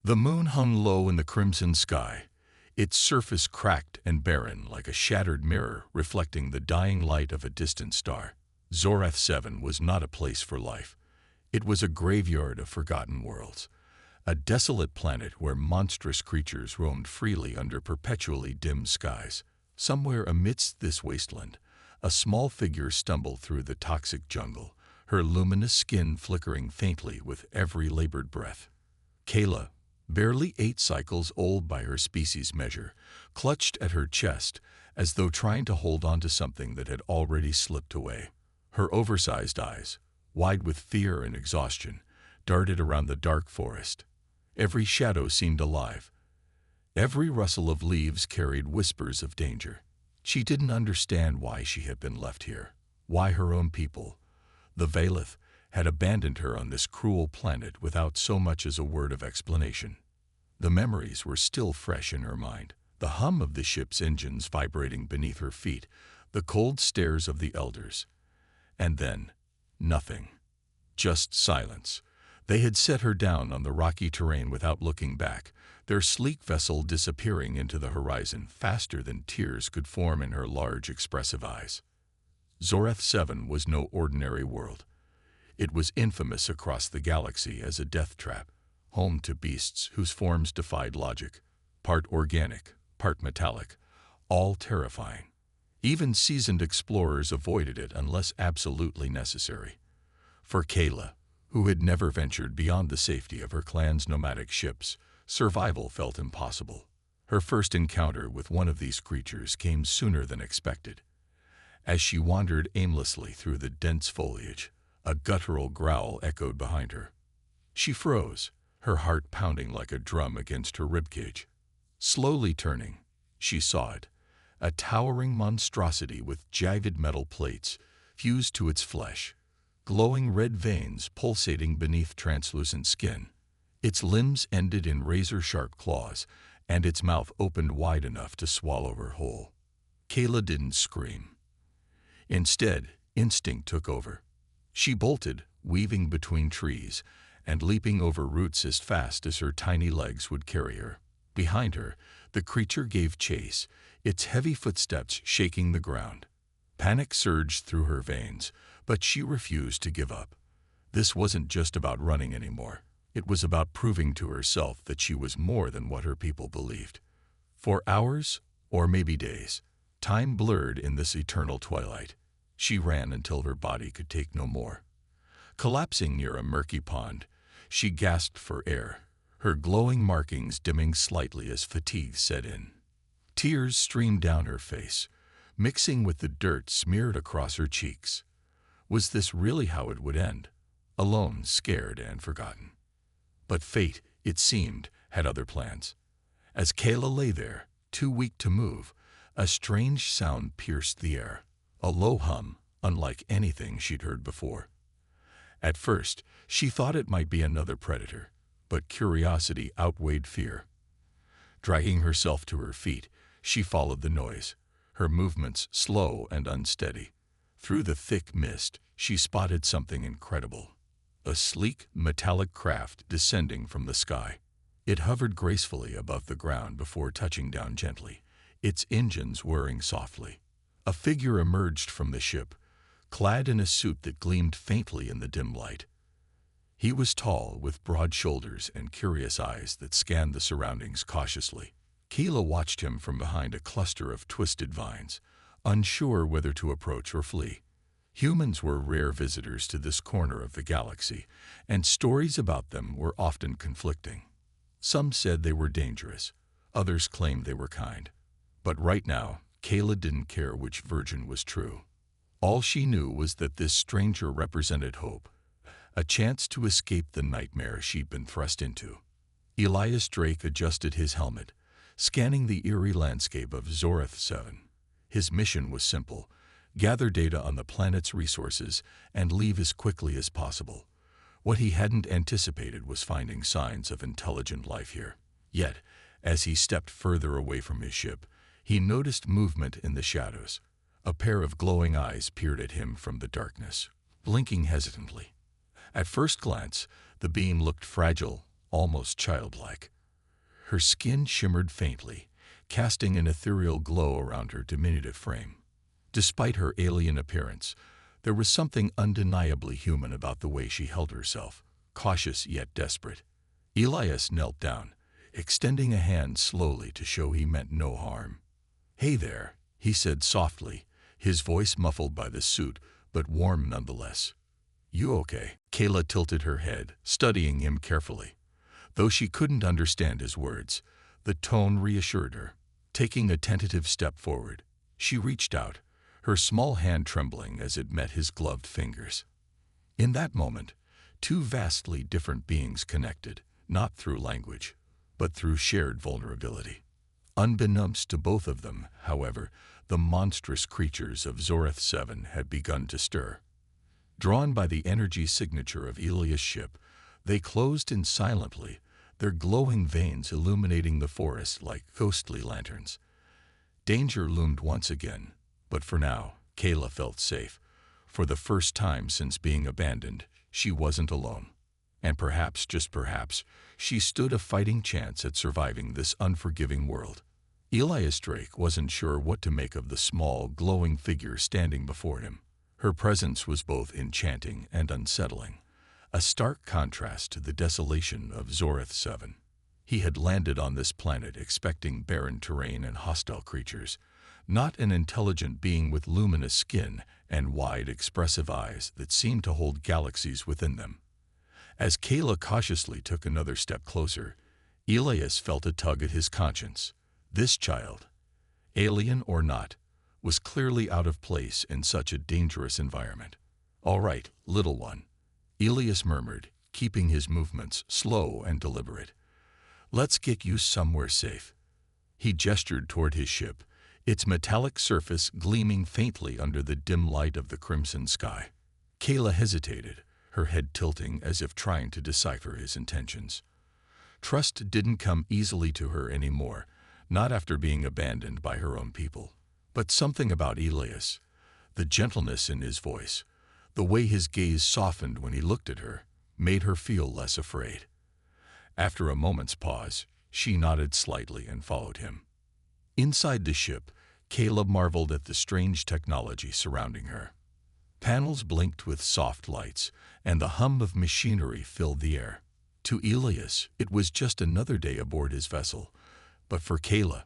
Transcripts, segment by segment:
The moon hung low in the crimson sky, its surface cracked and barren like a shattered mirror reflecting the dying light of a distant star. Zorath 7 was not a place for life. It was a graveyard of forgotten worlds, a desolate planet where monstrous creatures roamed freely under perpetually dim skies. Somewhere amidst this wasteland, a small figure stumbled through the toxic jungle, her luminous skin flickering faintly with every labored breath. Kayla, barely 8 cycles old by her species measure, clutched at her chest as though trying to hold on to something that had already slipped away. Her oversized eyes, wide with fear and exhaustion, darted around the dark forest. Every shadow seemed alive. Every rustle of leaves carried whispers of danger. She didn't understand why she had been left here, why her own people, the Valeth, had abandoned her on this cruel planet without so much as a word of explanation. The memories were still fresh in her mind, the hum of the ship's engines vibrating beneath her feet, the cold stares of the elders. And then, nothing. Just silence. They had set her down on the rocky terrain without looking back, their sleek vessel disappearing into the horizon faster than tears could form in her large, expressive eyes. Zorath 7 was no ordinary world. It was infamous across the galaxy as a death trap, home to beasts whose forms defied logic, part organic, part metallic, all terrifying. Even seasoned explorers avoided it unless absolutely necessary. For Kayla, who had never ventured beyond the safety of her clan's nomadic ships, survival felt impossible. Her first encounter with one of these creatures came sooner than expected. As she wandered aimlessly through the dense foliage, a guttural growl echoed behind her. She froze, her heart pounding like a drum against her ribcage. Slowly turning, she saw it, a towering monstrosity with jagged metal plates fused to its flesh, glowing red veins pulsating beneath translucent skin. Its limbs ended in razor-sharp claws, and its mouth opened wide enough to swallow her whole. Kayla didn't scream. Instead, instinct took over. She bolted, weaving between trees, and leaping over roots as fast as her tiny legs would carry her. Behind her, the creature gave chase, its heavy footsteps shaking the ground. Panic surged through her veins, but she refused to give up. This wasn't just about running anymore. It was about proving to herself that she was more than what her people believed. For hours, or maybe days, time blurred in this eternal twilight. She ran until her body could take no more. Collapsing near a murky pond, she gasped for air, her glowing markings dimming slightly as fatigue set in. Tears streamed down her face, mixing with the dirt smeared across her cheeks. Was this really how it would end? Alone, scared, and forgotten. But fate, it seemed, had other plans. As Kayla lay there, too weak to move, a strange sound pierced the air, a low hum, unlike anything she'd heard before. At first, she thought it might be another predator, but curiosity outweighed fear. Dragging herself to her feet, she followed the noise, her movements slow and unsteady. Through the thick mist, she spotted something incredible. A sleek, metallic craft descending from the sky. It hovered gracefully above the ground before touching down gently, its engines whirring softly. A figure emerged from the ship, clad in a suit that gleamed faintly in the dim light. He was tall, with broad shoulders and curious eyes that scanned the surroundings cautiously. Kayla watched him from behind a cluster of twisted vines, unsure whether to approach or flee. Humans were rare visitors to this corner of the galaxy, and stories about them were often conflicting. Some said they were dangerous, others claimed they were kind. But right now, Kayla didn't care which version was true. All she knew was that this stranger represented hope, a chance to escape the nightmare she'd been thrust into. Elias Drake adjusted his helmet, scanning the eerie landscape of Zorath 7. His mission was simple: gather data on the planet's resources and leave as quickly as possible. What he hadn't anticipated was finding signs of intelligent life here. Yet, as he stepped further away from his ship, he noticed movement in the shadows. A pair of glowing eyes peered at him from the darkness, blinking hesitantly. At first glance, the beam looked fragile, almost childlike. Her skin shimmered faintly, casting an ethereal glow around her diminutive frame. Despite her alien appearance, there was something undeniably human about the way she held herself, cautious yet desperate. Elias knelt down, extending a hand slowly to show he meant no harm. "Hey there," he said softly, his voice muffled by the suit, but warm nonetheless. "You okay?" Kayla tilted her head, studying him carefully. Though she couldn't understand his words, the tone reassured her. Taking a tentative step forward, she reached out, her small hand trembling as it met his gloved fingers. In that moment, two vastly different beings connected, not through language, but through shared vulnerability. Unbeknownst to both of them, however, the monstrous creatures of Zoreth 7 had begun to stir. Drawn by the energy signature of Elias' ship, they closed in silently, their glowing veins illuminating the forest like ghostly lanterns. Danger loomed once again, but for now, Kayla felt safe. For the first time since being abandoned, she wasn't alone. And perhaps, just perhaps, she stood a fighting chance at surviving this unforgiving world. Elias Drake wasn't sure what to make of the small, glowing figure standing before him. Her presence was both enchanting and unsettling, a stark contrast to the desolation of Zoreth 7. He had landed on this planet expecting barren terrain and hostile creatures, not an intelligent being with luminous skin and wide, expressive eyes that seemed to hold galaxies within them. As Kayla cautiously took another step closer, Elias felt a tug at his conscience. This child, alien or not, was clearly out of place in such a dangerous environment. "All right, little one," Elias murmured, keeping his movements slow and deliberate. "Let's get you somewhere safe." He gestured toward his ship, its metallic surface gleaming faintly under the dim light of the crimson sky. Kayla hesitated, her head tilting as if trying to decipher his intentions. Trust didn't come easily to her anymore, not after being abandoned by her own people. But something about Elias, the gentleness in his voice, the way his gaze softened when he looked at her, made her feel less afraid. After a moment's pause, she nodded slightly and followed him. Inside the ship, Kayla marveled at the strange technology surrounding her. Panels blinked with soft lights, and the hum of machinery filled the air. To Elias, it was just another day aboard his vessel, but for Kayla,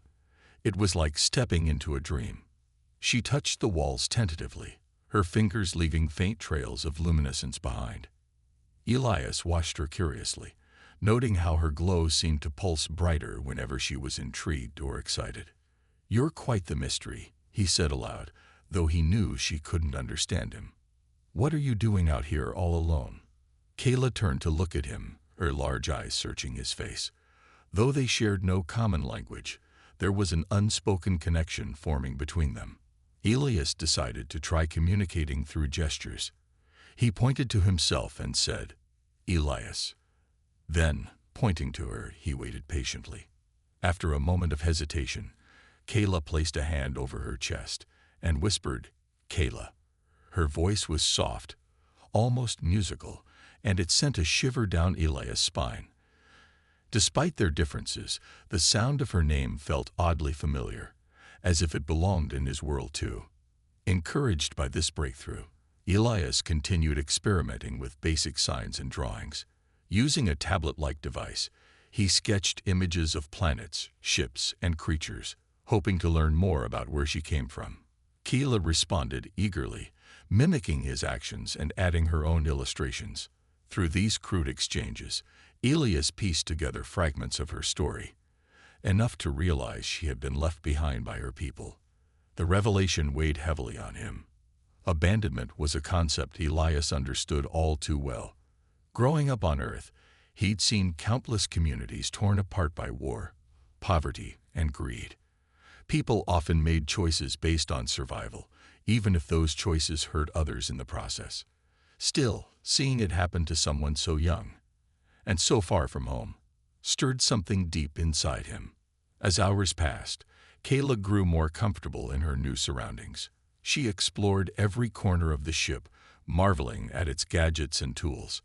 it was like stepping into a dream. She touched the walls tentatively, her fingers leaving faint trails of luminescence behind. Elias watched her curiously, noting how her glow seemed to pulse brighter whenever she was intrigued or excited. "You're quite the mystery," he said aloud, though he knew she couldn't understand him. "What are you doing out here all alone?" Kayla turned to look at him, her large eyes searching his face. Though they shared no common language, there was an unspoken connection forming between them. Elias decided to try communicating through gestures. He pointed to himself and said, "Elias." Then, pointing to her, he waited patiently. After a moment of hesitation, Kayla placed a hand over her chest and whispered, "Kayla." Her voice was soft, almost musical, and it sent a shiver down Elias' spine. Despite their differences, the sound of her name felt oddly familiar, as if it belonged in his world too. Encouraged by this breakthrough, Elias continued experimenting with basic signs and drawings. Using a tablet-like device, he sketched images of planets, ships, and creatures, hoping to learn more about where she came from. Kayla responded eagerly, mimicking his actions and adding her own illustrations. Through these crude exchanges, Elias pieced together fragments of her story, enough to realize she had been left behind by her people. The revelation weighed heavily on him. Abandonment was a concept Elias understood all too well. Growing up on Earth, he'd seen countless communities torn apart by war, poverty, and greed. People often made choices based on survival, even if those choices hurt others in the process. Still, seeing it happen to someone so young, and so far from home, stirred something deep inside him. As hours passed, Kayla grew more comfortable in her new surroundings. She explored every corner of the ship, marveling at its gadgets and tools.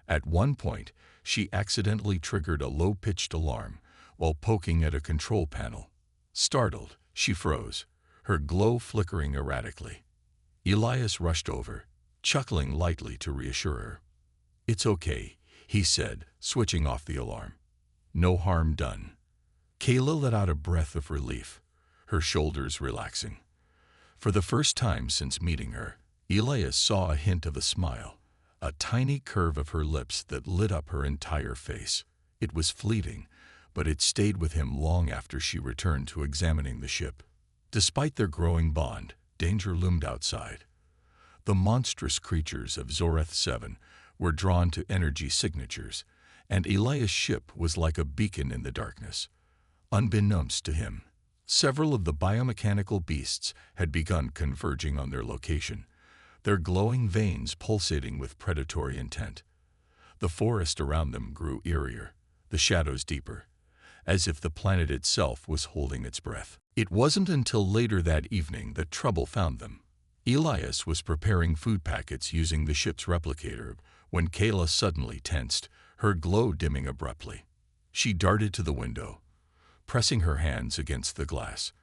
At one point, she accidentally triggered a low-pitched alarm, while poking at a control panel. Startled, she froze, her glow flickering erratically. Elias rushed over, chuckling lightly to reassure her. "It's okay," he said, switching off the alarm. "No harm done." Kayla let out a breath of relief, her shoulders relaxing. For the first time since meeting her, Elias saw a hint of a smile, a tiny curve of her lips that lit up her entire face. It was fleeting, but it stayed with him long after she returned to examining the ship. Despite their growing bond, danger loomed outside. The monstrous creatures of Zoreth 7 were drawn to energy signatures, and Elias' ship was like a beacon in the darkness. Unbeknownst to him, several of the biomechanical beasts had begun converging on their location, their glowing veins pulsating with predatory intent. The forest around them grew eerier, the shadows deeper, as if the planet itself was holding its breath. It wasn't until later that evening that trouble found them. Elias was preparing food packets using the ship's replicator when Kayla suddenly tensed, her glow dimming abruptly. She darted to the window, pressing her hands against the glass.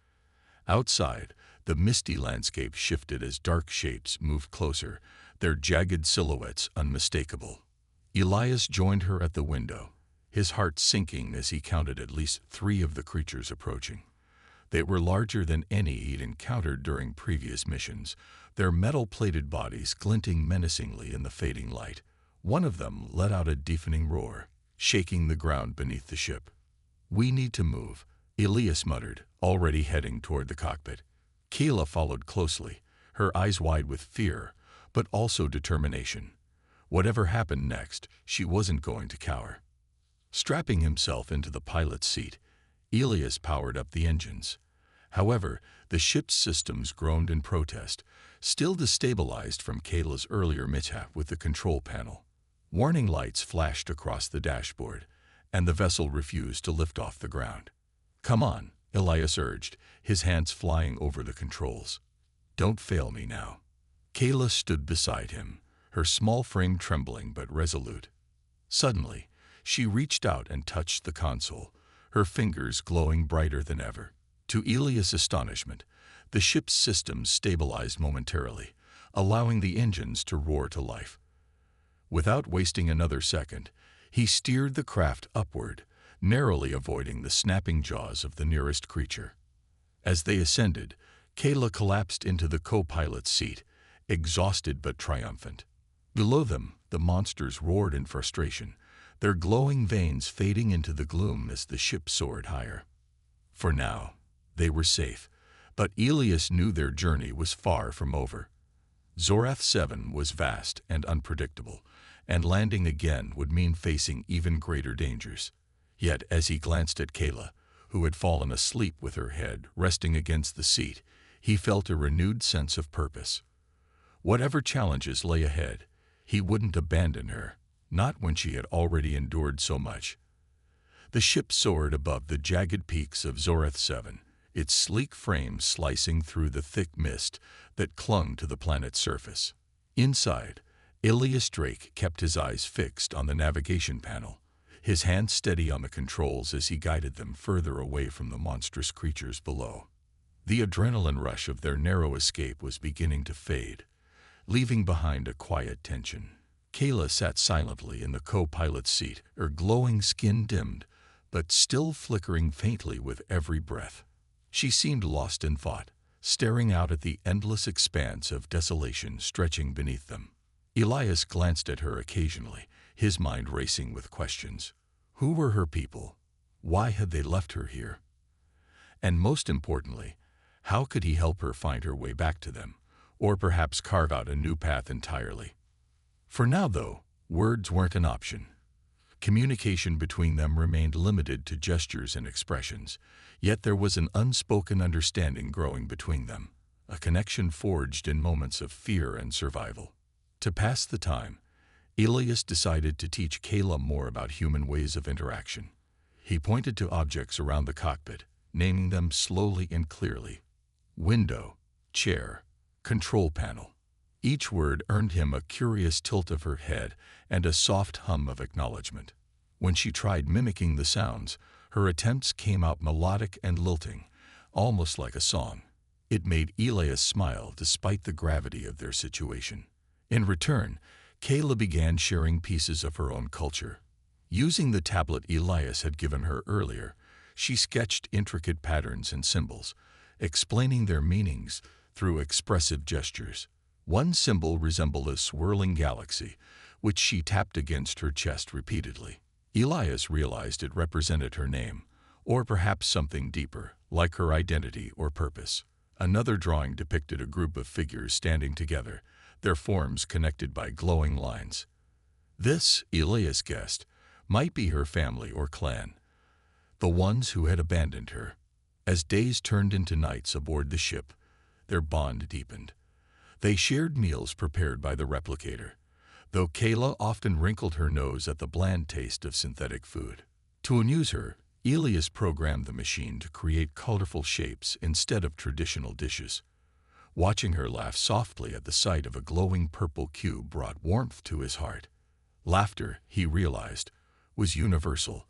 Outside, the misty landscape shifted as dark shapes moved closer, their jagged silhouettes unmistakable. Elias joined her at the window, his heart sinking as he counted at least 3 of the creatures approaching. They were larger than any he'd encountered during previous missions, their metal-plated bodies glinting menacingly in the fading light. One of them let out a deafening roar, shaking the ground beneath the ship. "We need to move," Elias muttered, already heading toward the cockpit. Kayla followed closely, her eyes wide with fear, but also determination. Whatever happened next, she wasn't going to cower. Strapping himself into the pilot's seat, Elias powered up the engines. However, the ship's systems groaned in protest, still destabilized from Kayla's earlier mishap with the control panel. Warning lights flashed across the dashboard, and the vessel refused to lift off the ground. "Come on," Elias urged, his hands flying over the controls. "Don't fail me now." Kayla stood beside him, her small frame trembling but resolute. Suddenly, she reached out and touched the console, her fingers glowing brighter than ever. To Elias' astonishment, the ship's systems stabilized momentarily, allowing the engines to roar to life. Without wasting another second, he steered the craft upward, narrowly avoiding the snapping jaws of the nearest creature. As they ascended, Kayla collapsed into the co-pilot's seat, exhausted but triumphant. Below them, the monsters roared in frustration, their glowing veins fading into the gloom as the ship soared higher. For now, they were safe, but Elias knew their journey was far from over. Zoreth 7 was vast and unpredictable, and landing again would mean facing even greater dangers. Yet, as he glanced at Kayla, who had fallen asleep with her head resting against the seat, he felt a renewed sense of purpose. Whatever challenges lay ahead, he wouldn't abandon her, not when she had already endured so much. The ship soared above the jagged peaks of Zoreth 7, its sleek frame slicing through the thick mist that clung to the planet's surface. Inside, Elias Drake kept his eyes fixed on the navigation panel, his hands steady on the controls as he guided them further away from the monstrous creatures below. The adrenaline rush of their narrow escape was beginning to fade, leaving behind a quiet tension. Kayla sat silently in the co-pilot's seat, her glowing skin dimmed, but still flickering faintly with every breath. She seemed lost in thought, staring out at the endless expanse of desolation stretching beneath them. Elias glanced at her occasionally, his mind racing with questions. Who were her people? Why had they left her here? And most importantly, how could he help her find her way back to them, or perhaps carve out a new path entirely? For now, though, words weren't an option. Communication between them remained limited to gestures and expressions, yet there was an unspoken understanding growing between them, a connection forged in moments of fear and survival. To pass the time, Elias decided to teach Kayla more about human ways of interaction. He pointed to objects around the cockpit, naming them slowly and clearly. Window, chair, control panel. Each word earned him a curious tilt of her head and a soft hum of acknowledgement. When she tried mimicking the sounds, Her attempts came out melodic and lilting, almost like a song. It made Elias smile despite the gravity of their situation. In return, Kayla began sharing pieces of her own culture. Using the tablet Elias had given her earlier, she sketched intricate patterns and symbols, explaining their meanings through expressive gestures. One symbol resembled a swirling galaxy, which she tapped against her chest repeatedly. Elias realized it represented her name, or perhaps something deeper, like her identity or purpose. Another drawing depicted a group of figures standing together, their forms connected by glowing lines. This, Elias guessed, might be her family or clan, the ones who had abandoned her. As days turned into nights aboard the ship, their bond deepened. They shared meals prepared by the replicator, though Kayla often wrinkled her nose at the bland taste of synthetic food. To amuse her, Elias programmed the machine to create colorful shapes instead of traditional dishes. Watching her laugh softly at the sight of a glowing purple cube brought warmth to his heart. Laughter, he realized, was universal.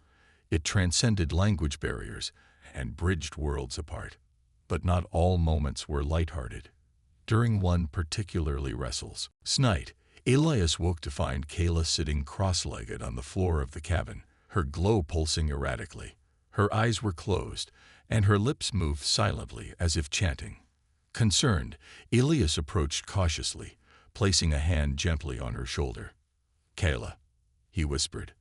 It transcended language barriers and bridged worlds apart. But not all moments were lighthearted. During one particularly restless night, Elias woke to find Kayla sitting cross-legged on the floor of the cabin, her glow pulsing erratically. Her eyes were closed, and her lips moved silently as if chanting. Concerned, Elias approached cautiously, placing a hand gently on her shoulder. "Kayla," he whispered.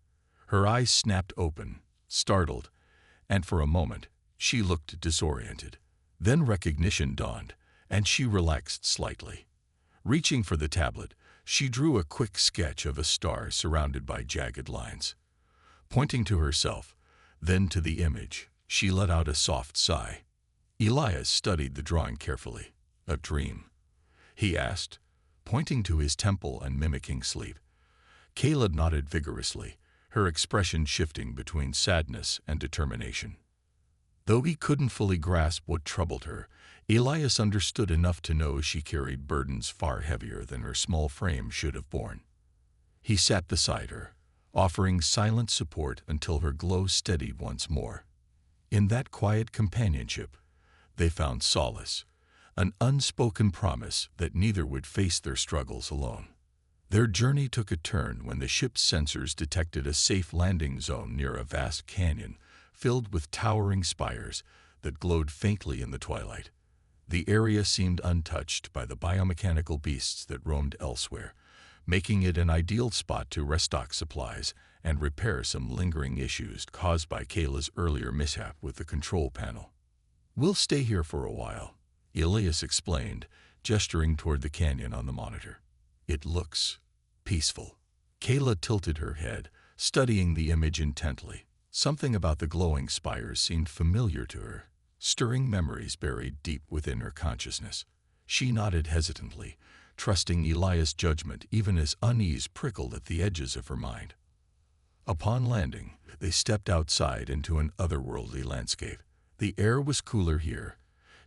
Her eyes snapped open, startled, and for a moment, she looked disoriented. Then recognition dawned, and she relaxed slightly. Reaching for the tablet, she drew a quick sketch of a star surrounded by jagged lines. Pointing to herself, then to the image, she let out a soft sigh. Elias studied the drawing carefully. "A dream?" he asked, pointing to his temple and mimicking sleep. Kayla nodded vigorously, her expression shifting between sadness and determination. Though he couldn't fully grasp what troubled her, Elias understood enough to know she carried burdens far heavier than her small frame should have borne. He sat beside her, offering silent support until her glow steadied once more. In that quiet companionship, they found solace, an unspoken promise that neither would face their struggles alone. Their journey took a turn when the ship's sensors detected a safe landing zone near a vast canyon filled with towering spires that glowed faintly in the twilight. The area seemed untouched by the biomechanical beasts that roamed elsewhere, making it an ideal spot to restock supplies and repair some lingering issues caused by Kayla's earlier mishap with the control panel. "We'll stay here for a while," Elias explained, gesturing toward the canyon on the monitor. "It looks peaceful." Kayla tilted her head, studying the image intently. Something about the glowing spires seemed familiar to her, stirring memories buried deep within her consciousness. She nodded hesitantly, trusting Elias' judgment even as unease prickled at the edges of her mind. Upon landing, they stepped outside into an otherworldly landscape. The air was cooler here,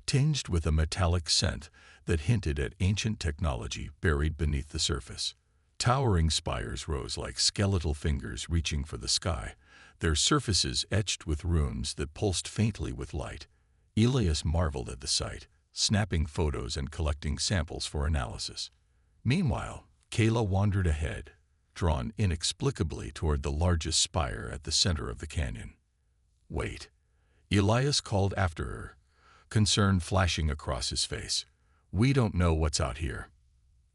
tinged with a metallic scent that hinted at ancient technology buried beneath the surface. Towering spires rose like skeletal fingers reaching for the sky, their surfaces etched with runes that pulsed faintly with light. Elias marveled at the sight, snapping photos and collecting samples for analysis. Meanwhile, Kayla wandered ahead, drawn inexplicably toward the largest spire at the center of the canyon. "Wait," Elias called after her, concern flashing across his face. "We don't know what's out here."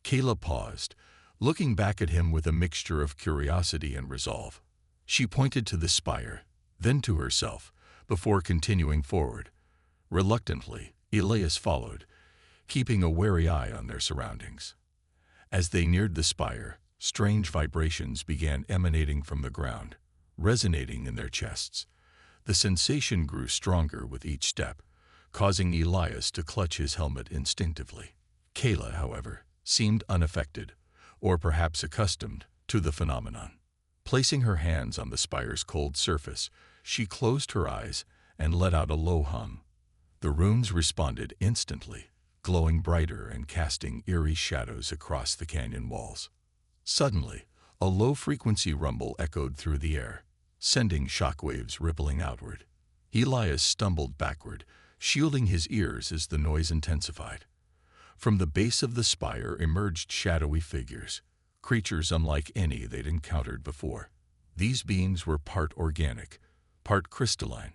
Kayla paused, looking back at him with a mixture of curiosity and resolve. She pointed to the spire, then to herself, before continuing forward. Reluctantly, Elias followed, keeping a wary eye on their surroundings. As they neared the spire, strange vibrations began emanating from the ground, resonating in their chests. The sensation grew stronger with each step, causing Elias to clutch his helmet instinctively. Kayla, however, seemed unaffected, or perhaps accustomed, to the phenomenon. Placing her hands on the spire's cold surface, she closed her eyes and let out a low hum. The runes responded instantly, glowing brighter and casting eerie shadows across the canyon walls. Suddenly, a low-frequency rumble echoed through the air. sending shockwaves rippling outward. Elias stumbled backward, shielding his ears as the noise intensified. From the base of the spire emerged shadowy figures, creatures unlike any they'd encountered before. These beings were part organic, part crystalline,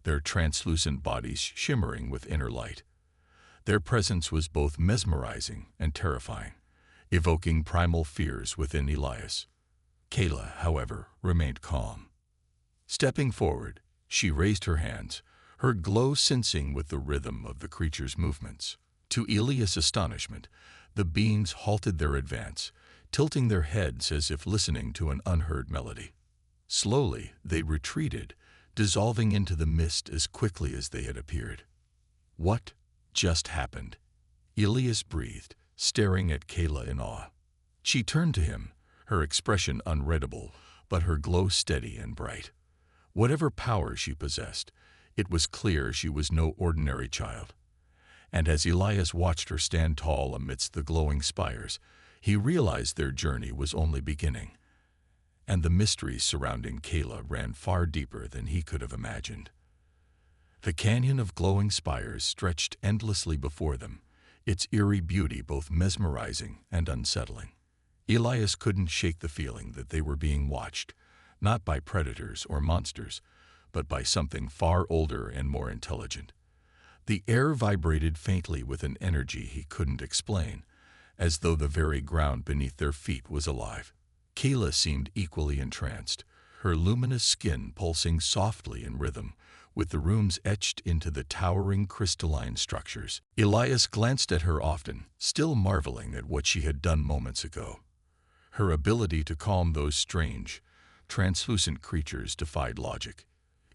their translucent bodies shimmering with inner light. Their presence was both mesmerizing and terrifying, evoking primal fears within Elias. Kayla, however, remained calm. Stepping forward, she raised her hands, her glow sensing with the rhythm of the creature's movements. To Elias' astonishment, the beings halted their advance, tilting their heads as if listening to an unheard melody. Slowly, they retreated, dissolving into the mist as quickly as they had appeared. What just happened? Elias breathed, staring at Kayla in awe. She turned to him, her expression unreadable, but her glow steady and bright. Whatever power she possessed, it was clear she was no ordinary child. And as Elias watched her stand tall amidst the glowing spires, he realized their journey was only beginning. And the mysteries surrounding Kayla ran far deeper than he could have imagined. The canyon of glowing spires stretched endlessly before them, its eerie beauty both mesmerizing and unsettling. Elias couldn't shake the feeling that they were being watched, not by predators or monsters, but by something far older and more intelligent. The air vibrated faintly with an energy he couldn't explain, as though the very ground beneath their feet was alive. Kayla seemed equally entranced, her luminous skin pulsing softly in rhythm, with the runes etched into the towering crystalline structures. Elias glanced at her often, still marveling at what she had done moments ago. Her ability to calm those strange, translucent creatures defied logic.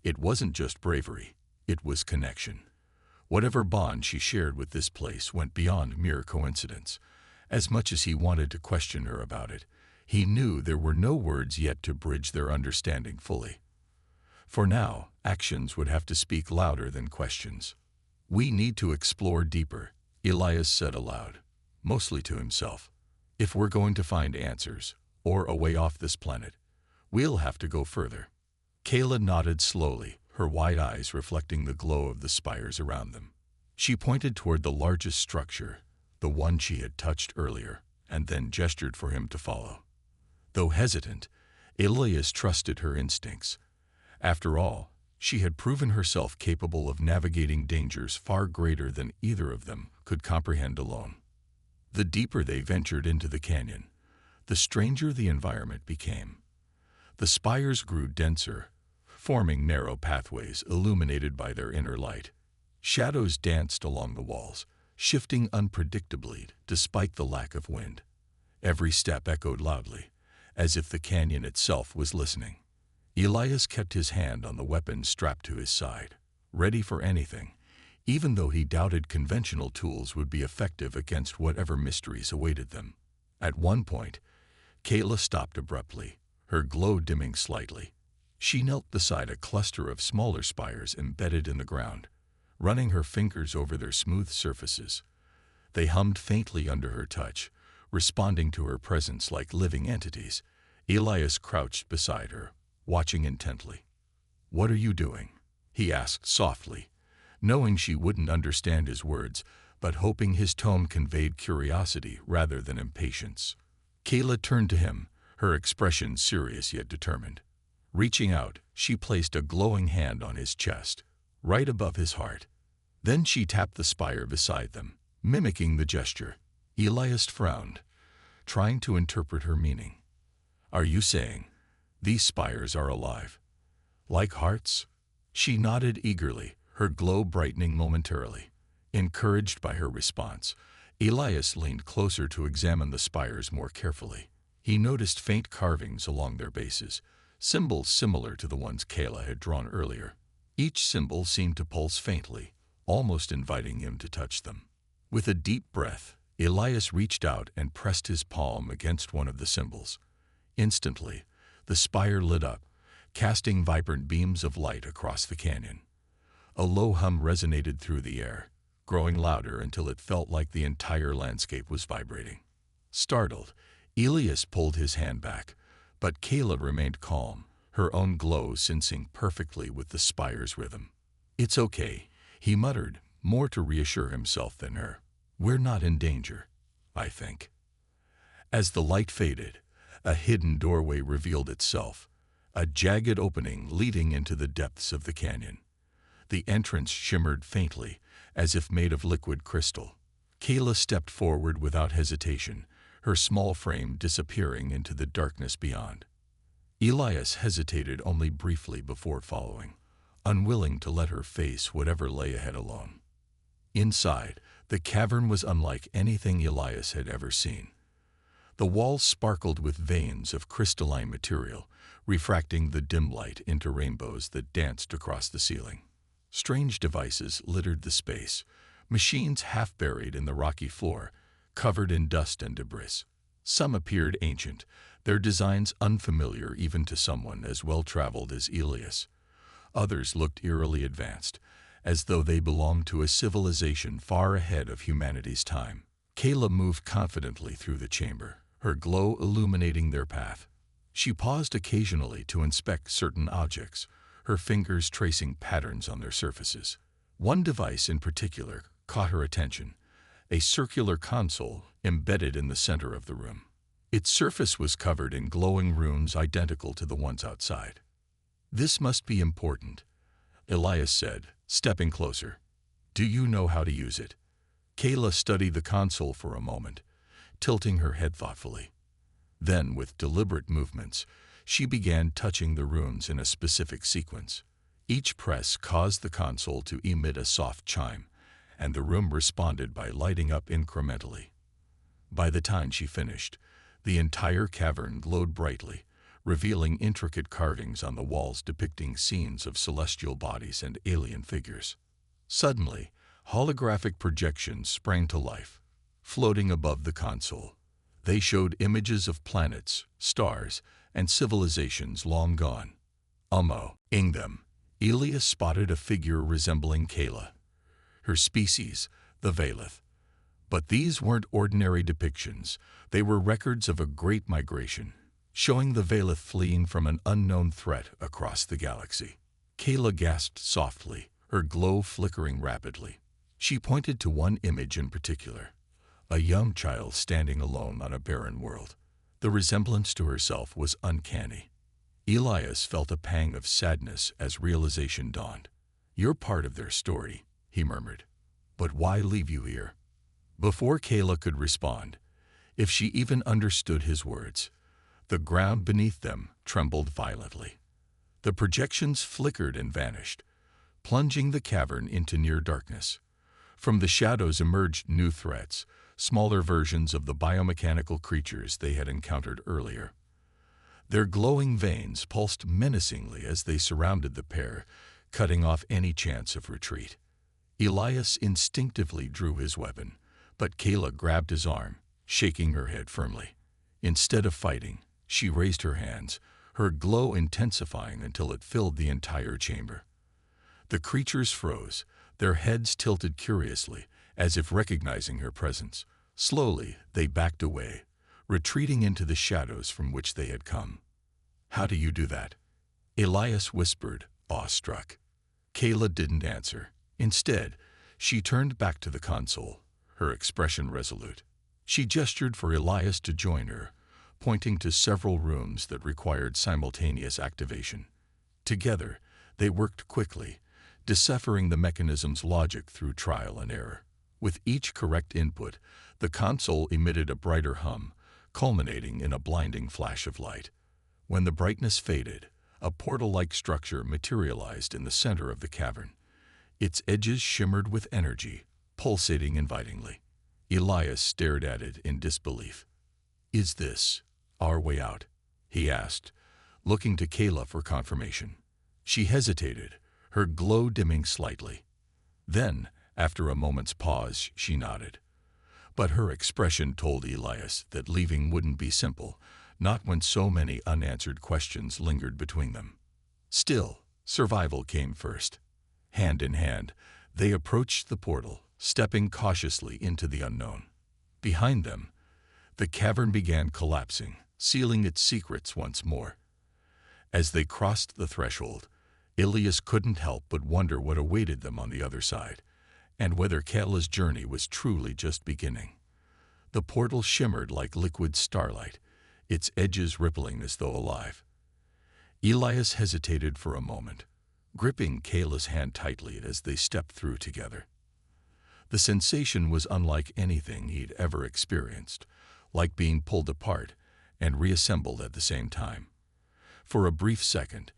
It wasn't just bravery, it was connection. Whatever bond she shared with this place went beyond mere coincidence. As much as he wanted to question her about it, he knew there were no words yet to bridge their understanding fully. For now, actions would have to speak louder than questions. "We need to explore deeper," Elias said aloud, mostly to himself. "If we're going to find answers, or a way off this planet, we'll have to go further." Kayla nodded slowly, her wide eyes reflecting the glow of the spires around them. She pointed toward the largest structure, the one she had touched earlier, and then gestured for him to follow. Though hesitant, Elias trusted her instincts. After all, she had proven herself capable of navigating dangers far greater than either of them could comprehend alone. The deeper they ventured into the canyon, the stranger the environment became. The spires grew denser, forming narrow pathways illuminated by their inner light. Shadows danced along the walls, shifting unpredictably despite the lack of wind. Every step echoed loudly, as if the canyon itself was listening. Elias kept his hand on the weapon strapped to his side, ready for anything, even though he doubted conventional tools would be effective against whatever mysteries awaited them. At one point, Kayla stopped abruptly, her glow dimming slightly. She knelt beside a cluster of smaller spires embedded in the ground, running her fingers over their smooth surfaces. They hummed faintly under her touch, responding to her presence like living entities. Elias crouched beside her, watching intently. "What are you doing?" he asked softly, knowing she wouldn't understand his words, but hoping his tone conveyed curiosity rather than impatience. Kayla turned to him, her expression serious yet determined. Reaching out, she placed a glowing hand on his chest, right above his heart. Then she tapped the spire beside them, mimicking the gesture. Elias frowned, trying to interpret her meaning. "Are you saying these spires are alive? Like hearts?" She nodded eagerly, her glow brightening momentarily. Encouraged by her response, Elias leaned closer to examine the spires more carefully. He noticed faint carvings along their bases, symbols similar to the ones Kayla had drawn earlier. Each symbol seemed to pulse faintly, almost inviting him to touch them. With a deep breath, Elias reached out and pressed his palm against one of the symbols. Instantly, the spire lit up, casting vibrant beams of light across the canyon. A low hum resonated through the air, growing louder until it felt like the entire landscape was vibrating. Startled, Elias pulled his hand back, but Kayla remained calm, her own glow syncing perfectly with the spire's rhythm. "It's okay," he muttered, more to reassure himself than her. "We're not in danger, I think." As the light faded, a hidden doorway revealed itself, a jagged opening leading into the depths of the canyon. The entrance shimmered faintly, as if made of liquid crystal. Kayla stepped forward without hesitation, her small frame disappearing into the darkness beyond. Elias hesitated only briefly before following, unwilling to let her face whatever lay ahead alone. Inside, the cavern was unlike anything Elias had ever seen. The walls sparkled with veins of crystalline material, refracting the dim light into rainbows that danced across the ceiling. Strange devices littered the space, machines half buried in the rocky floor, covered in dust and debris. Some appeared ancient, their designs unfamiliar even to someone as well-traveled as Elias. Others looked eerily advanced, as though they belonged to a civilization far ahead of humanity's time. Kayla moved confidently through the chamber, her glow illuminating their path. She paused occasionally to inspect certain objects, her fingers tracing patterns on their surfaces. One device in particular caught her attention, a circular console embedded in the center of the room. Its surface was covered in glowing runes identical to the ones outside. "This must be important," Elias said, stepping closer. "Do you know how to use it?" Kayla studied the console for a moment, tilting her head thoughtfully. Then, with deliberate movements, she began touching the runes in a specific sequence. Each press caused the console to emit a soft chime, and the room responded by lighting up incrementally. By the time she finished, the entire cavern glowed brightly, revealing intricate carvings on the walls depicting scenes of celestial bodies and alien figures. Suddenly, holographic projections sprang to life, floating above the console. They showed images of planets, stars, and civilizations long gone. Among them, Elias spotted a figure resembling Kayla, her species, the Valeth. But these weren't ordinary depictions, they were records of a great migration, showing the Valeth fleeing from an unknown threat across the galaxy. Kayla gasped softly, her glow flickering rapidly. She pointed to one image in particular, a young child standing alone on a barren world. The resemblance to herself was uncanny. Elias felt a pang of sadness as realization dawned. "You're part of their story," he murmured. "But why leave you here?" Before Kayla could respond, if she even understood his words, the ground beneath them trembled violently. The projections flickered and vanished, plunging the cavern into near darkness. From the shadows emerged new threats, smaller versions of the biomechanical creatures they had encountered earlier. Their glowing veins pulsed menacingly as they surrounded the pair, cutting off any chance of retreat. Elias instinctively drew his weapon, but Kayla grabbed his arm, shaking her head firmly. Instead of fighting, she raised her hands, her glow intensifying until it filled the entire chamber. The creatures froze, their heads tilted curiously, as if recognizing her presence. Slowly, they backed away, retreating into the shadows from which they had come. "How do you do that?" Elias whispered, awestruck. Kayla didn't answer. Instead, she turned back to the console, her expression resolute. She gestured for Elias to join her, pointing to several rooms that required simultaneous activation. Together, they worked quickly, deciphering the mechanism's logic through trial and error. With each correct input, the console emitted a brighter hum, culminating in a blinding flash of light. When the brightness faded, a portal-like structure materialized in the center of the cavern. Its edges shimmered with energy, pulsating invitingly. Elias stared at it in disbelief. "Is this our way out?" he asked, looking to Kayla for confirmation. She hesitated, her glow dimming slightly. Then, after a moment's pause, she nodded. But her expression told Elias that leaving wouldn't be simple, not when so many unanswered questions lingered between them. Still, survival came first. Hand in hand, they approached the portal, stepping cautiously into the unknown. Behind them, the cavern began collapsing, sealing its secrets once more. As they crossed the threshold, Ilias couldn't help but wonder what awaited them on the other side, and whether Kayla's journey was truly just beginning. The portal shimmered like liquid starlight, its edges rippling as though alive. Elias hesitated for a moment, gripping Kayla's hand tightly as they stepped through together. The sensation was unlike anything he'd ever experienced, like being pulled apart and reassembled at the same time. For a brief second,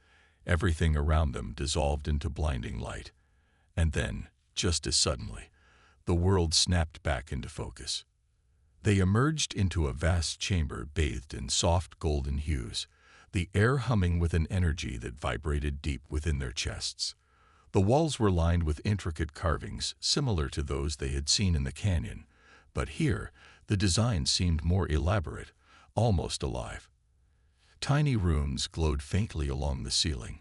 everything around them dissolved into blinding light, and then, just as suddenly, the world snapped back into focus. They emerged into a vast chamber bathed in soft golden hues, the air humming with an energy that vibrated deep within their chests. The walls were lined with intricate carvings similar to those they had seen in the canyon, but here the design seemed more elaborate, almost alive. Tiny runes glowed faintly along the ceiling,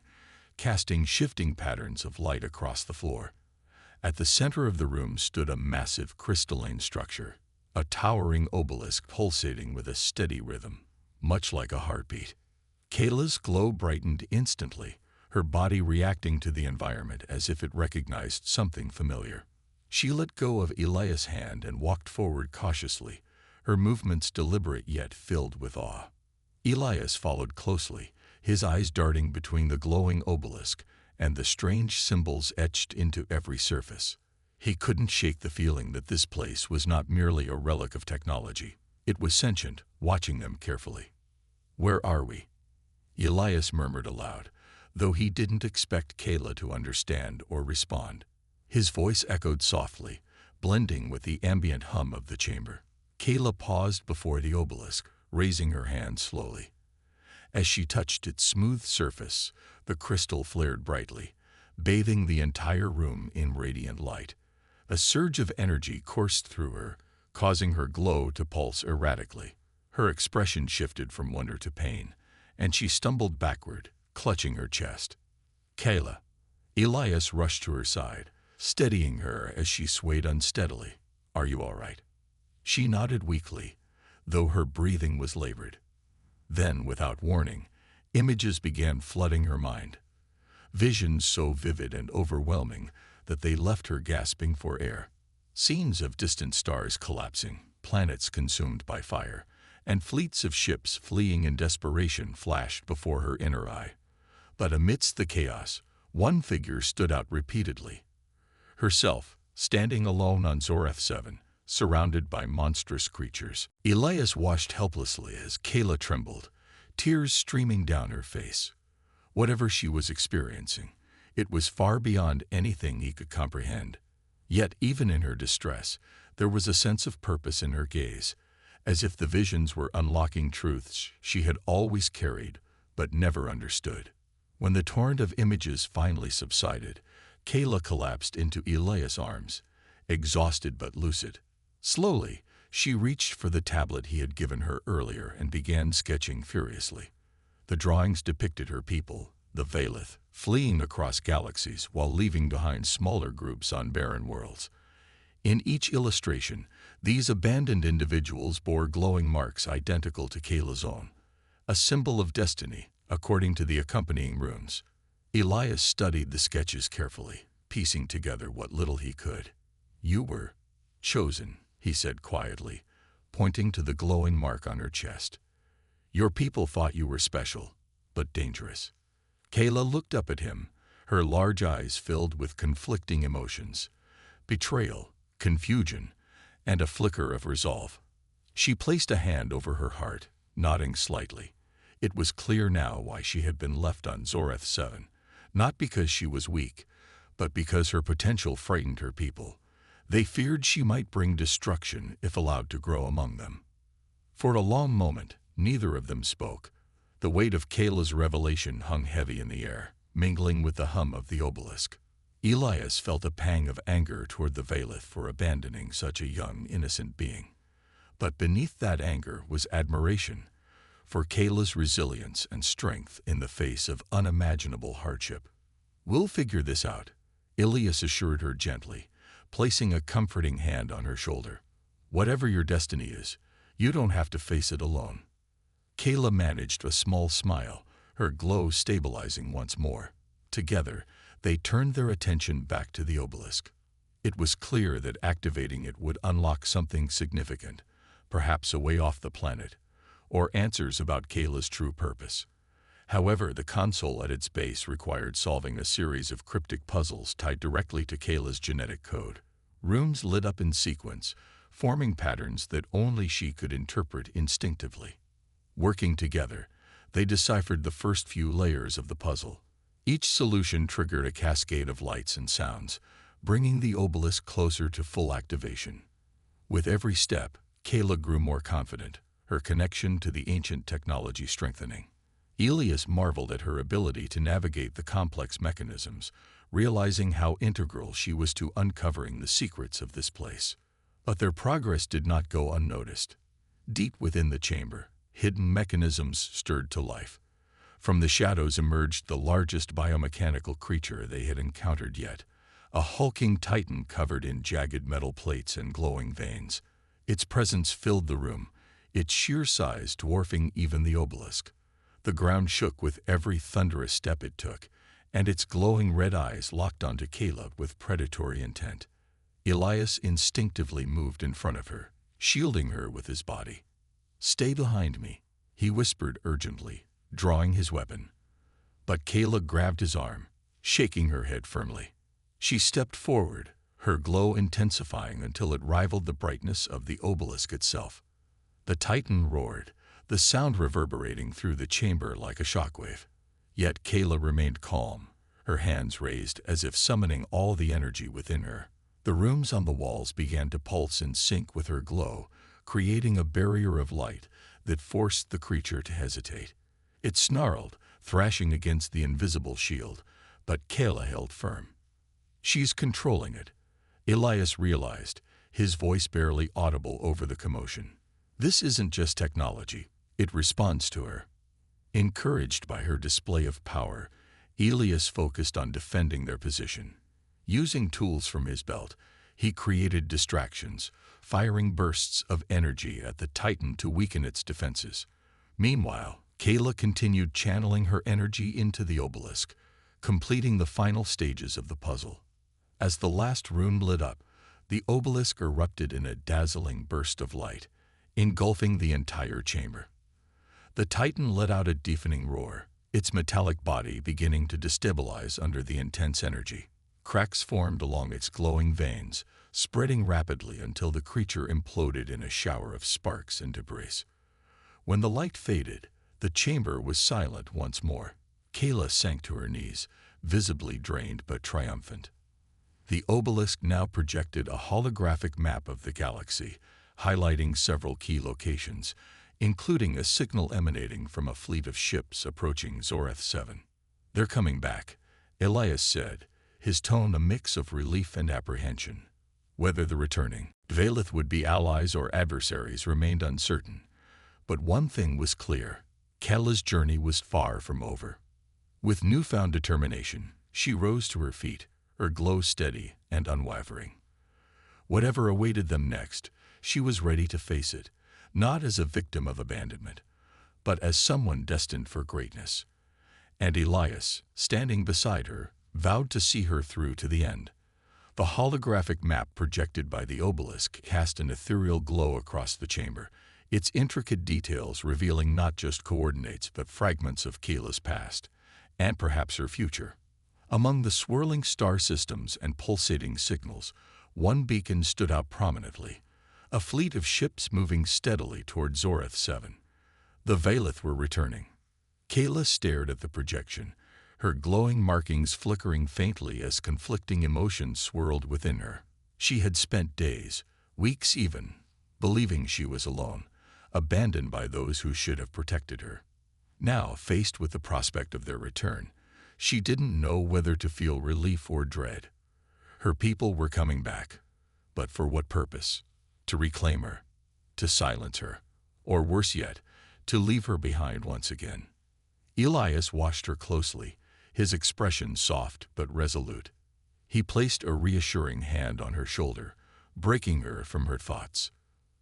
casting shifting patterns of light across the floor. At the center of the room stood a massive crystalline structure, a towering obelisk pulsating with a steady rhythm, much like a heartbeat. Kayla's glow brightened instantly, her body reacting to the environment as if it recognized something familiar. She let go of Elias' hand and walked forward cautiously, her movements deliberate yet filled with awe. Elias followed closely, his eyes darting between the glowing obelisk and the strange symbols etched into every surface. He couldn't shake the feeling that this place was not merely a relic of technology. It was sentient, watching them carefully. "Where are we?" Elias murmured aloud, though he didn't expect Kayla to understand or respond. His voice echoed softly, blending with the ambient hum of the chamber. Kayla paused before the obelisk, raising her hand slowly. As she touched its smooth surface, the crystal flared brightly, bathing the entire room in radiant light. A surge of energy coursed through her, causing her glow to pulse erratically. Her expression shifted from wonder to pain, and she stumbled backward, clutching her chest. "Kayla." Elias rushed to her side, steadying her as she swayed unsteadily. "Are you all right?" She nodded weakly, though her breathing was labored. Then, without warning, images began flooding her mind. Visions so vivid and overwhelming that they left her gasping for air. Scenes of distant stars collapsing, planets consumed by fire, and fleets of ships fleeing in desperation flashed before her inner eye. But amidst the chaos, one figure stood out repeatedly. Herself, standing alone on Zoreth 7, surrounded by monstrous creatures. Elias watched helplessly as Kayla trembled, tears streaming down her face. Whatever she was experiencing, it was far beyond anything he could comprehend. Yet even in her distress, there was a sense of purpose in her gaze, as if the visions were unlocking truths she had always carried but never understood. When the torrent of images finally subsided, Kayla collapsed into Elias' arms, exhausted but lucid. Slowly, she reached for the tablet he had given her earlier and began sketching furiously. The drawings depicted her people, the Valeth, fleeing across galaxies while leaving behind smaller groups on barren worlds. In each illustration, these abandoned individuals bore glowing marks identical to Kayla's own, a symbol of destiny, according to the accompanying runes. Elias studied the sketches carefully, piecing together what little he could. "You were chosen," he said quietly, pointing to the glowing mark on her chest. "Your people thought you were special, but dangerous." Kayla looked up at him, her large eyes filled with conflicting emotions: betrayal, confusion, and a flicker of resolve. She placed a hand over her heart, nodding slightly. It was clear now why she had been left on Zoreth 7, not because she was weak, but because her potential frightened her people. They feared she might bring destruction if allowed to grow among them. For a long moment, neither of them spoke. The weight of Kayla's revelation hung heavy in the air, mingling with the hum of the obelisk. Elias felt a pang of anger toward the Valeth for abandoning such a young, innocent being. But beneath that anger was admiration for Kayla's resilience and strength in the face of unimaginable hardship. "We'll figure this out," Elias assured her gently, placing a comforting hand on her shoulder. "Whatever your destiny is, you don't have to face it alone." Kayla managed a small smile, her glow stabilizing once more. Together, they turned their attention back to the obelisk. It was clear that activating it would unlock something significant, perhaps a way off the planet, or answers about Kayla's true purpose. However, the console at its base required solving a series of cryptic puzzles tied directly to Kayla's genetic code. Rooms lit up in sequence, forming patterns that only she could interpret instinctively. Working together, they deciphered the first few layers of the puzzle. Each solution triggered a cascade of lights and sounds, bringing the obelisk closer to full activation. With every step, Kayla grew more confident, her connection to the ancient technology strengthening. Elias marveled at her ability to navigate the complex mechanisms, realizing how integral she was to uncovering the secrets of this place. But their progress did not go unnoticed. Deep within the chamber, hidden mechanisms stirred to life. From the shadows emerged the largest biomechanical creature they had encountered yet, a hulking titan covered in jagged metal plates and glowing veins. Its presence filled the room, its sheer size dwarfing even the obelisk. The ground shook with every thunderous step it took, and its glowing red eyes locked onto Kayla with predatory intent. Elias instinctively moved in front of her, shielding her with his body. "Stay behind me," he whispered urgently, drawing his weapon. But Kayla grabbed his arm, shaking her head firmly. She stepped forward, her glow intensifying until it rivaled the brightness of the obelisk itself. The titan roared, the sound reverberating through the chamber like a shockwave. Yet Kayla remained calm, her hands raised as if summoning all the energy within her. The rooms on the walls began to pulse in sync with her glow, creating a barrier of light that forced the creature to hesitate. It snarled, thrashing against the invisible shield, but Kayla held firm. "She's controlling it," Elias realized, his voice barely audible over the commotion. "This isn't just technology, it responds to her." Encouraged by her display of power, Elias focused on defending their position. Using tools from his belt, he created distractions, firing bursts of energy at the titan to weaken its defenses. Meanwhile, Kayla continued channeling her energy into the obelisk, completing the final stages of the puzzle. As the last room lit up, the obelisk erupted in a dazzling burst of light, engulfing the entire chamber. The titan let out a deafening roar, its metallic body beginning to destabilize under the intense energy. Cracks formed along its glowing veins, spreading rapidly until the creature imploded in a shower of sparks and debris. When the light faded, the chamber was silent once more. Kayla sank to her knees, visibly drained but triumphant. The obelisk now projected a holographic map of the galaxy, highlighting several key locations, including a signal emanating from a fleet of ships approaching Zoreth 7. "They're coming back," Elias said, his tone a mix of relief and apprehension. Whether the returning Valeth would be allies or adversaries remained uncertain, but one thing was clear: Kayla's journey was far from over. With newfound determination, she rose to her feet, her glow steady and unwavering. Whatever awaited them next, she was ready to face it, not as a victim of abandonment, but as someone destined for greatness. And Elias, standing beside her, vowed to see her through to the end. The holographic map projected by the obelisk cast an ethereal glow across the chamber, its intricate details revealing not just coordinates but fragments of Kayla's past, and perhaps her future. Among the swirling star systems and pulsating signals, one beacon stood out prominently, a fleet of ships moving steadily toward Zoreth 7. The Valeth were returning. Kayla stared at the projection, her glowing markings flickering faintly as conflicting emotions swirled within her. She had spent days, weeks even, believing she was alone, abandoned by those who should have protected her. Now, faced with the prospect of their return, she didn't know whether to feel relief or dread. Her people were coming back, but for what purpose? To reclaim her, to silence her, or worse yet, to leave her behind once again. Elias watched her closely, his expression soft but resolute. He placed a reassuring hand on her shoulder, breaking her from her thoughts.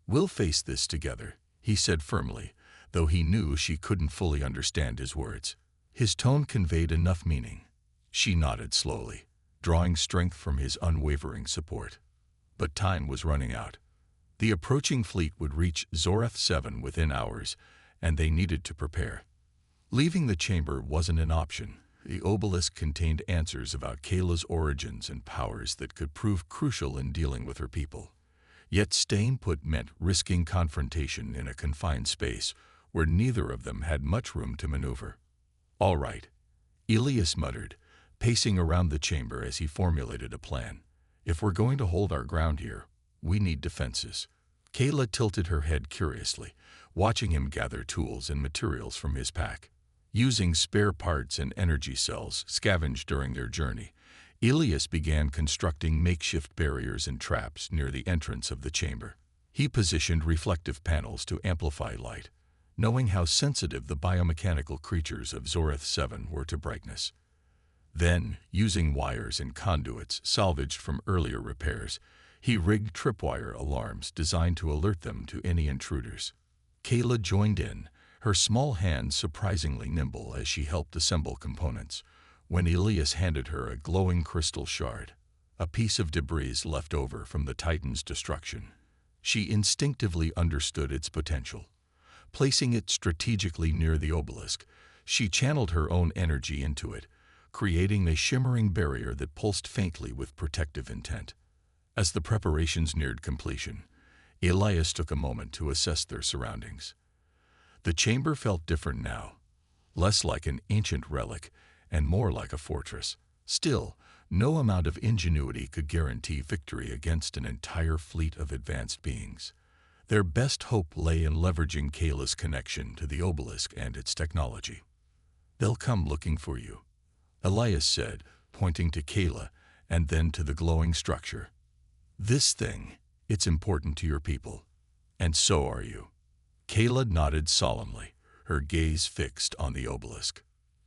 "We'll face this together," he said firmly, though he knew she couldn't fully understand his words. His tone conveyed enough meaning. She nodded slowly, drawing strength from his unwavering support. But time was running out. The approaching fleet would reach Zoreth 7 within hours, and they needed to prepare. Leaving the chamber wasn't an option. The obelisk contained answers about Kayla's origins and powers that could prove crucial in dealing with her people. Yet staying put meant risking confrontation in a confined space where neither of them had much room to maneuver. "All right," Elias muttered, pacing around the chamber as he formulated a plan. "If we're going to hold our ground here, we need defenses." Kayla tilted her head curiously, watching him gather tools and materials from his pack. Using spare parts and energy cells scavenged during their journey, Elias began constructing makeshift barriers and traps near the entrance of the chamber. He positioned reflective panels to amplify light, knowing how sensitive the biomechanical creatures of Zoreth 7 were to brightness. Then, using wires and conduits salvaged from earlier repairs, he rigged tripwire alarms designed to alert them to any intruders. Kayla joined in, her small hands surprisingly nimble as she helped assemble components, when Elias handed her a glowing crystal shard, a piece of debris left over from the Titan's destruction. She instinctively understood its potential. Placing it strategically near the obelisk, she channeled her own energy into it, creating a shimmering barrier that pulsed faintly with protective intent. As the preparations neared completion, Elias took a moment to assess their surroundings. The chamber felt different now, less like an ancient relic and more like a fortress. Still, no amount of ingenuity could guarantee victory against an entire fleet of advanced beings. Their best hope lay in leveraging Kayla's connection to the obelisk and its technology. "They'll come looking for you," Elias said, pointing to Kayla and then to the glowing structure. "This thing, it's important to your people, and so are you." Kayla nodded solemnly, her gaze fixed on the obelisk.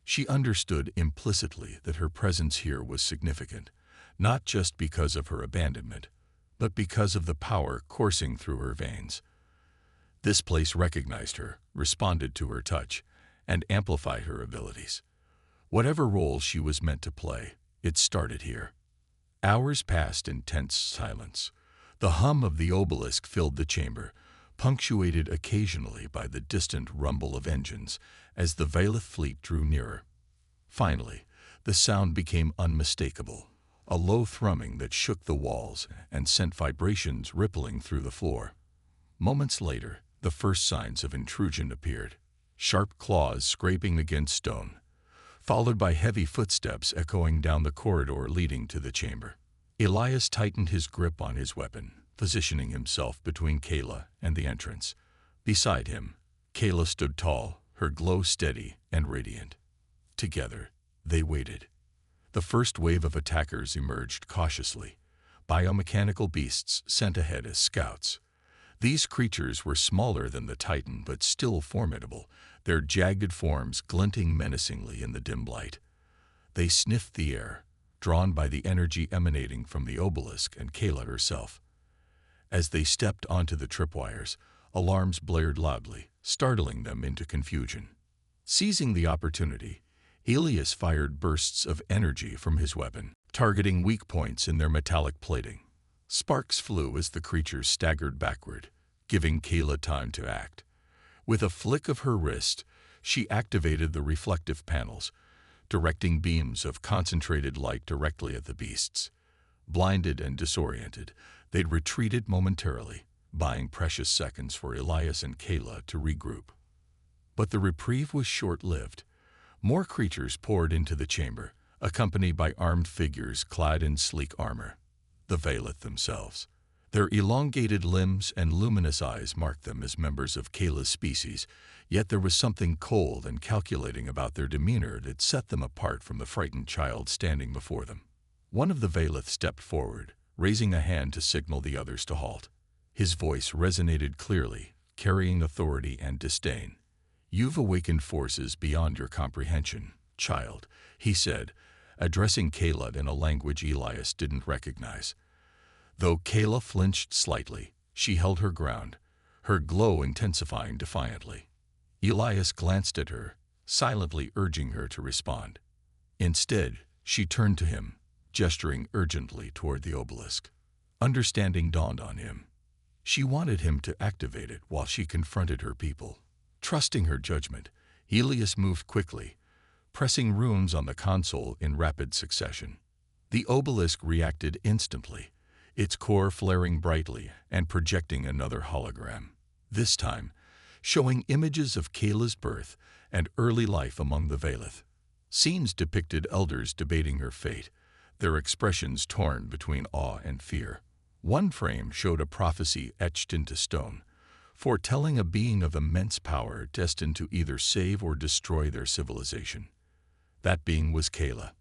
She understood implicitly that her presence here was significant, not just because of her abandonment, but because of the power coursing through her veins. This place recognized her, responded to her touch, and amplified her abilities. Whatever role she was meant to play, it started here. Hours passed in tense silence. The hum of the obelisk filled the chamber, punctuated occasionally by the distant rumble of engines as the Velith fleet drew nearer. Finally, the sound became unmistakable, a low thrumming that shook the walls and sent vibrations rippling through the floor. Moments later, the first signs of intrusion appeared, sharp claws scraping against stone, followed by heavy footsteps echoing down the corridor leading to the chamber. Elias tightened his grip on his weapon, positioning himself between Kayla and the entrance. Beside him, Kayla stood tall, her glow steady and radiant. Together, they waited. The first wave of attackers emerged cautiously, biomechanical beasts sent ahead as scouts. These creatures were smaller than the Titan but still formidable, their jagged forms glinting menacingly in the dim light. They sniffed the air, drawn by the energy emanating from the obelisk and Kayla herself. As they stepped onto the tripwires, alarms blared loudly, startling them into confusion. Seizing the opportunity, Elias fired bursts of energy from his weapon, targeting weak points in their metallic plating. Sparks flew as the creatures staggered backward, giving Kayla time to act. With a flick of her wrist, she activated the reflective panels, directing beams of concentrated light directly at the beasts. Blinded and disoriented, they'd retreated momentarily, buying precious seconds for Elias and Kayla to regroup. But the reprieve was short-lived. More creatures poured into the chamber, accompanied by armed figures clad in sleek armor, the Velith themselves. Their elongated limbs and luminous eyes marked them as members of Kayla's species, yet there was something cold and calculating about their demeanor that set them apart from the frightened child standing before them. One of the Velith stepped forward, raising a hand to signal the others to halt. His voice resonated clearly, carrying authority and disdain. "You've awakened forces beyond your comprehension, child," he said, addressing Kayla in a language Elias didn't recognize. Though Kayla flinched slightly, she held her ground, her glow intensifying defiantly. Elias glanced at her, silently urging her to respond. Instead, she turned to him, gesturing urgently toward the obelisk. Understanding dawned on him. She wanted him to activate it while she confronted her people. Trusting her judgment, Elias moved quickly, pressing runes on the console in rapid succession. The obelisk reacted instantly, its core flaring brightly and projecting another hologram. This time, showing images of Kayla's birth and early life among the Vailith. Scenes depicted elders debating her fate, their expressions torn between awe and fear. One frame showed a prophecy etched into stone, foretelling a being of immense power destined to either save or destroy their civilization. That being was Kayla.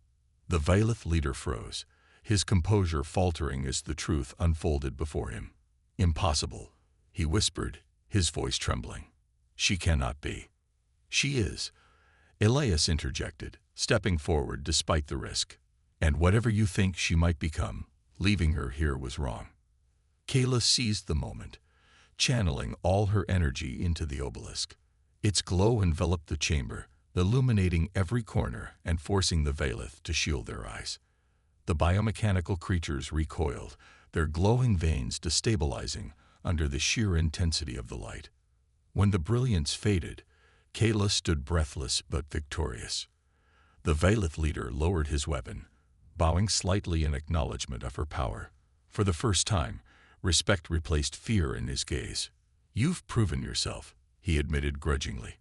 The Vailith leader froze, his composure faltering as the truth unfolded before him. "Impossible," he whispered, his voice trembling. "She cannot be." "She is," Elias interjected, stepping forward despite the risk. "And whatever you think she might become, leaving her here was wrong." Kayla seized the moment, channeling all her energy into the obelisk. Its glow enveloped the chamber, illuminating every corner and forcing the Vailith to shield their eyes. The biomechanical creatures recoiled, their glowing veins destabilizing under the sheer intensity of the light. When the brilliance faded, Kayla stood breathless but victorious. The Vailith leader lowered his weapon, bowing slightly in acknowledgement of her power. For the first time, respect replaced fear in his gaze. "You've proven yourself," he admitted grudgingly.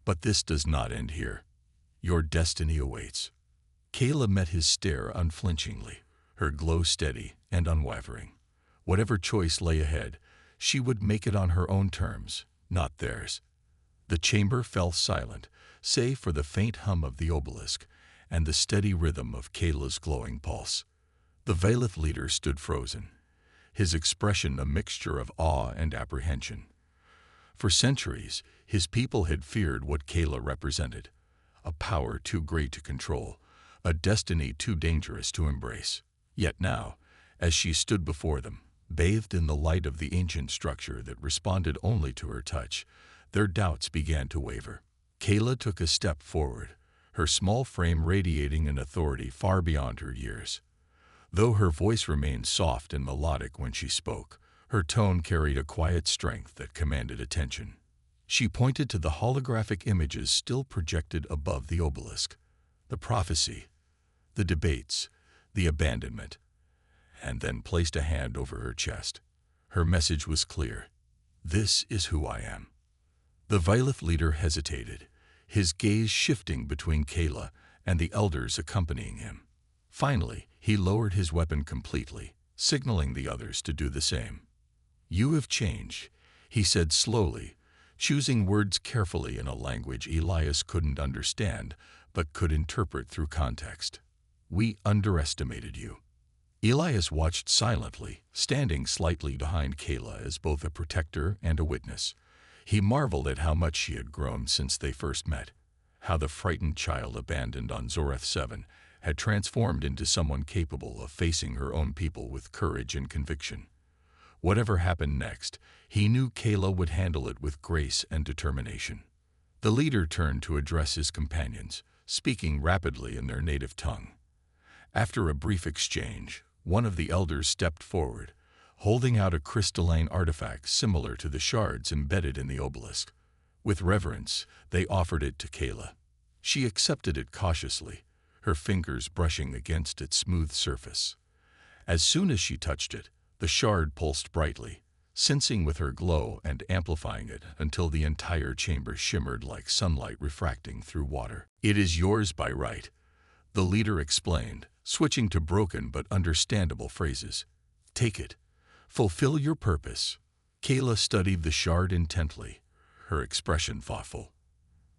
"But this does not end here. Your destiny awaits." Kayla met his stare unflinchingly, her glow steady and unwavering. Whatever choice lay ahead, she would make it on her own terms, not theirs. The chamber fell silent, save for the faint hum of the obelisk and the steady rhythm of Kayla's glowing pulse. The Vailith leader stood frozen, his expression a mixture of awe and apprehension. For centuries, his people had feared what Kayla represented, a power too great to control, a destiny too dangerous to embrace. Yet now, as she stood before them, bathed in the light of the ancient structure that responded only to her touch, their doubts began to waver. Kayla took a step forward, her small frame radiating an authority far beyond her years. Though her voice remained soft and melodic when she spoke, her tone carried a quiet strength that commanded attention. She pointed to the holographic images still projected above the obelisk, the prophecy, the debates, the abandonment, and then placed a hand over her chest. Her message was clear. "This is who I am." The Vailith leader hesitated, his gaze shifting between Kayla and the elders accompanying him. Finally, he lowered his weapon completely, signaling the others to do the same. "You have changed," he said slowly, choosing words carefully in a language Elias couldn't understand but could interpret through context. "We underestimated you." Elias watched silently, standing slightly behind Kayla as both a protector and a witness. He marveled at how much she had grown since they first met, how the frightened child abandoned on Zoreth 7 had transformed into someone capable of facing her own people with courage and conviction. Whatever happened next, he knew Kayla would handle it with grace and determination. The leader turned to address his companions, speaking rapidly in their native tongue. After a brief exchange, one of the elders stepped forward, holding out a crystalline artifact similar to the shards embedded in the obelisk. With reverence, they offered it to Kayla. She accepted it cautiously, her fingers brushing against its smooth surface. As soon as she touched it, the shard pulsed brightly, sensing with her glow and amplifying it until the entire chamber shimmered like sunlight refracting through water. "It is yours by right," the leader explained, switching to broken but understandable phrases. "Take it. Fulfill your purpose." Kayla studied the shard intently, her expression thoughtful.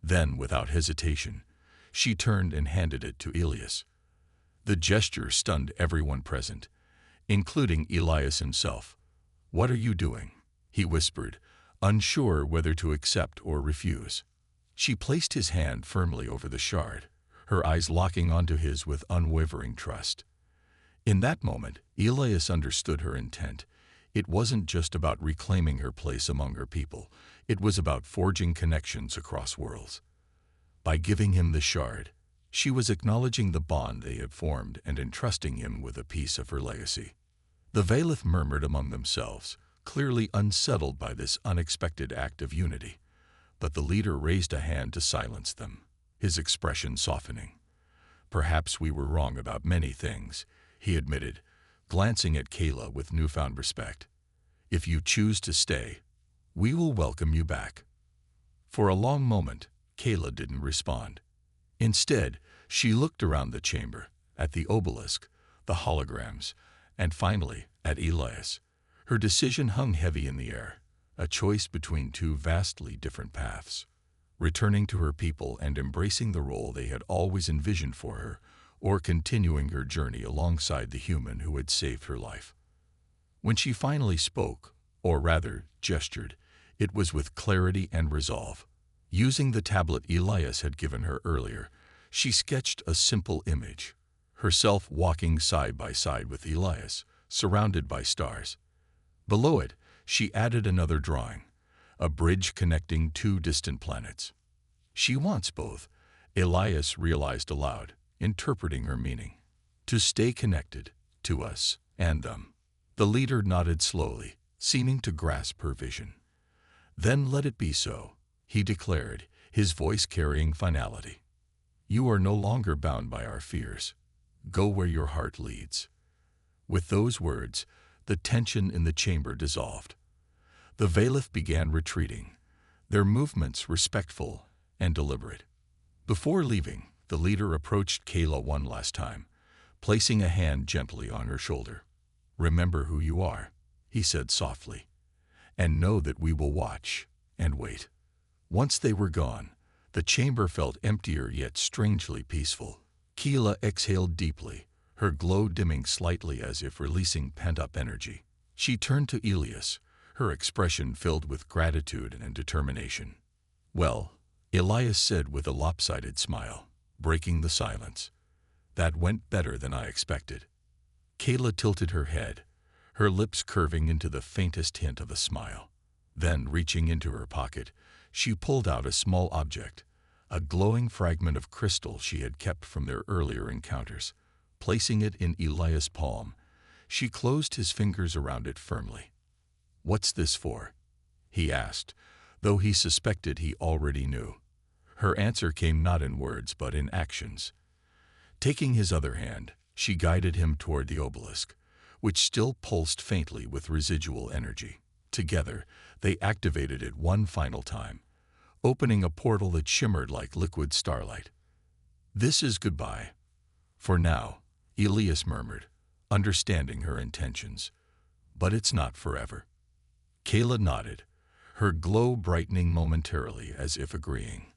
Then, without hesitation, she turned and handed it to Elias. The gesture stunned everyone present, including Elias himself. "What are you doing?" he whispered, unsure whether to accept or refuse. She placed his hand firmly over the shard, her eyes locking onto his with unwavering trust. In that moment, Elias understood her intent. It wasn't just about reclaiming her place among her people. It was about forging connections across worlds. By giving him the shard, she was acknowledging the bond they had formed and entrusting him with a piece of her legacy. The Valith murmured among themselves, clearly unsettled by this unexpected act of unity, but the leader raised a hand to silence them, his expression softening. "Perhaps we were wrong about many things," he admitted, glancing at Kayla with newfound respect. "If you choose to stay, we will welcome you back." For a long moment, Kayla didn't respond. Instead, she looked around the chamber, at the obelisk, the holograms, and finally at Elias. Her decision hung heavy in the air, a choice between two vastly different paths: returning to her people and embracing the role they had always envisioned for her, or continuing her journey alongside the human who had saved her life. When she finally spoke, or rather gestured, it was with clarity and resolve. Using the tablet Elias had given her earlier, she sketched a simple image: herself walking side by side with Elias, surrounded by stars. Below it, she added another drawing, a bridge connecting two distant planets. "She wants both," Elias realized aloud, interpreting her meaning. "To stay connected, to us and them." The leader nodded slowly, seeming to grasp her vision. "Then let it be so," he declared, his voice carrying finality. "You are no longer bound by our fears. Go where your heart leads." With those words, the tension in the chamber dissolved. The Valith began retreating, their movements respectful and deliberate. Before leaving, the leader approached Kayla one last time, placing a hand gently on her shoulder. "Remember who you are," he said softly, "and know that we will watch and wait." Once they were gone, the chamber felt emptier yet strangely peaceful. Kayla exhaled deeply, her glow dimming slightly as if releasing pent-up energy. She turned to Elias, her expression filled with gratitude and determination. "Well," Elias said with a lopsided smile, breaking the silence, "that went better than I expected." Kayla tilted her head, her lips curving into the faintest hint of a smile. Then, reaching into her pocket, she pulled out a small object, a glowing fragment of crystal she had kept from their earlier encounters. Placing it in Elias' palm, she closed his fingers around it firmly. "What's this for?" he asked, though he suspected he already knew. Her answer came not in words but in actions. Taking his other hand, she guided him toward the obelisk, which still pulsed faintly with residual energy. Together, they activated it one final time, opening a portal that shimmered like liquid starlight. "This is goodbye. For now," Elias murmured, understanding her intentions. "But it's not forever." Kayla nodded, her glow brightening momentarily as if agreeing.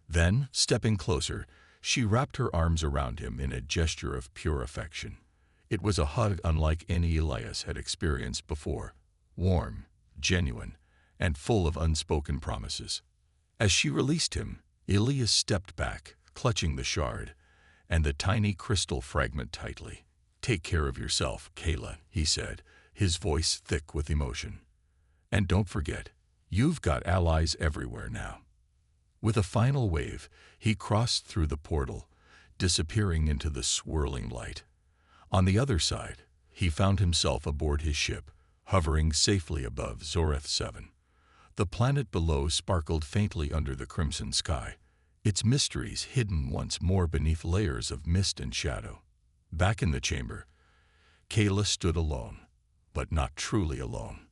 Then, stepping closer, she wrapped her arms around him in a gesture of pure affection. It was a hug unlike any Elias had experienced before, warm, genuine, and full of unspoken promises. As she released him, Elias stepped back, clutching the shard and the tiny crystal fragment tightly. "Take care of yourself, Kayla," he said, his voice thick with emotion. "And don't forget, you've got allies everywhere now." With a final wave, he crossed through the portal, disappearing into the swirling light. On the other side, he found himself aboard his ship, hovering safely above Zoreth 7. The planet below sparkled faintly under the crimson sky, its mysteries hidden once more beneath layers of mist and shadow. Back in the chamber, Kayla stood alone, but not truly alone.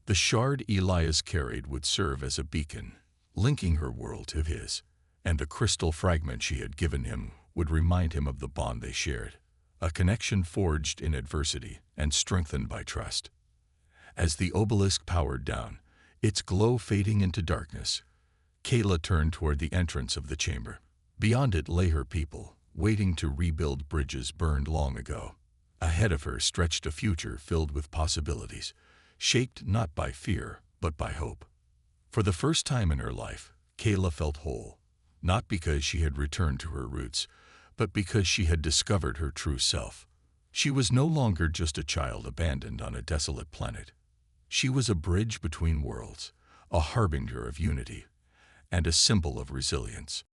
The shard Elias carried would serve as a beacon, linking her world to his, and the crystal fragment she had given him would remind him of the bond they shared, a connection forged in adversity and strengthened by trust. As the obelisk powered down, its glow fading into darkness, Kayla turned toward the entrance of the chamber. Beyond it lay her people, waiting to rebuild bridges burned long ago. Ahead of her stretched a future filled with possibilities, shaped not by fear, but by hope. For the first time in her life, Kayla felt whole, not because she had returned to her roots, but because she had discovered her true self. She was no longer just a child abandoned on a desolate planet. She was a bridge between worlds, a harbinger of unity, and a symbol of resilience.